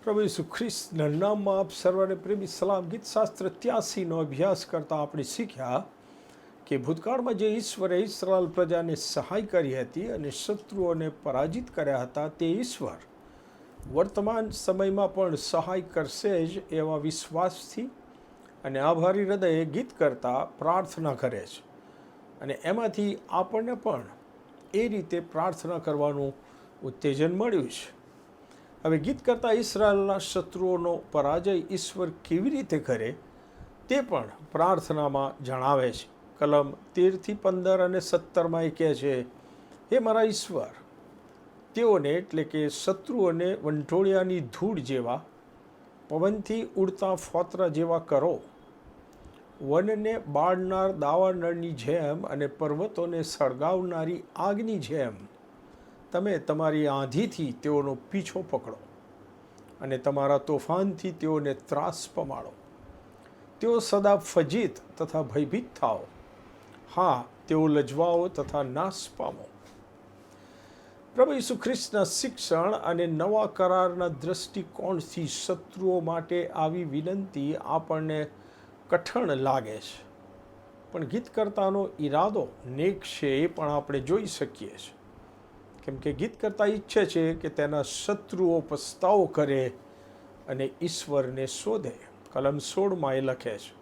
પ્રભુ ઈસુ ખ્રિસ્તના નામમાં આપ સર્વને પ્રેમી સલામ. ગીત શાસ્ત્ર 83નો અભ્યાસ કરતાં આપણે શીખ્યા કે ભૂતકાળમાં જે ઈશ્વરે ઇસ્રાએલ પ્રજાને સહાય કરી હતી અને શત્રુઓને પરાજિત કર્યા હતા, તે ઈશ્વર વર્તમાન સમયમાં પણ સહાય કરશે જ એવા વિશ્વાસથી અને આભારી હૃદયે ગીત કરતા પ્રાર્થના કરે છે. અને એમાંથી આપણને પણ એ રીતે પ્રાર્થના કરવાનું ઉત્તેજન મળ્યું છે. હવે ગીત કરતા ઇસ્રાએલના શત્રુઓનો પરાજય ઈશ્વર કેવી રીતે કરે તે પણ પ્રાર્થનામાં જણાવે છે. કલમ 13 થી 15 અને 17 એ કહે છે, હે મારા ઈશ્વર, તેઓને એટલે કે શત્રુઓને વંટોળિયાની ધૂળ જેવા, પવનથી ઉડતા ફોતરા જેવા કરો. વનને બાળનાર દાવાનળની જેમ અને પર્વતોને સળગાવનારી આગની જેમ તમે તમારી આંધીથી તેઓનો પીછો પકડો અને તમારા તોફાનથી તેઓને ત્રાસ પમાડો. તેઓ સદા ફજીત તથા ભયભીત થાઓ. હા, તેઓ લજવાઓ તથા નાશ પામો. પ્રભુ ઈસુ ખ્રિસ્તના શિક્ષણ અને નવા કરારના દૃષ્ટિકોણથી શત્રુઓ માટે આવી વિનંતી આપણને કઠણ લાગે છે, પણ ગીતકર્તાનો ઈરાદો નેક છે એ પણ આપણે જોઈ શકીએ છીએ. કેમ કે ગીતકર્તા ઈચ્છે છે કે તેના શત્રુઓ પસ્તાવો કરે અને ઈશ્વરને શોધે. કલમ 16 એ લખે છે,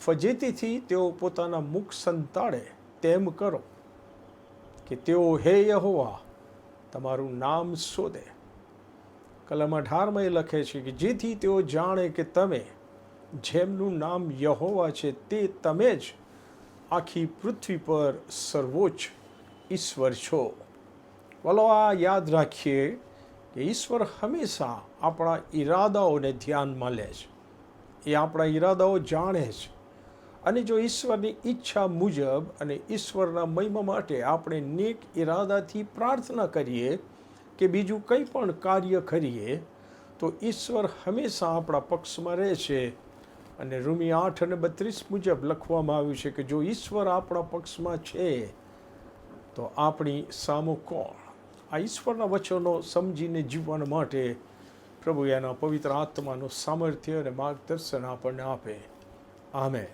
ફજેતીથી તેઓ પોતાના મુખ સંતાડે તેમ કરો કે તેઓ હે યહોવા તમારું નામ શોધે. કલમ 18 એ લખે છે કે જેથી તેઓ જાણે કે તમે જેમનું નામ યહોવા છે તે તમે જ આખી પૃથ્વી પર સર્વોચ્ચ ઈશ્વર છો. વલો આ યાદ રાખીએ કે ઈશ્વર હંમેશા આપણા ઈરાદાઓને ધ્યાનમાં લે છે. એ આપણા ઈરાદાઓ જાણે છે અને જો ઈશ્વરની ઈચ્છા મુજબ અને ઈશ્વરના મહિમા માટે આપણે નેક ઈરાદાથી પ્રાર્થના કરીએ કે બીજું કંઈ પણ કાર્ય કરીએ તો ઈશ્વર હંમેશા આપણા પક્ષમાં રહે છે. અને રોમી 8 અને 32 મુજબ લખવામાં આવ્યું છે કે જો ઈશ્વર આપણા પક્ષમાં છે તો આપણી સામું કોણ? આ ઈશ્વરના વચનો સમજીને જીવવા માટે પ્રભુ એના પવિત્ર આત્માનું સામર્થ્ય અને માર્ગદર્શન આપણને આપે. આમેન.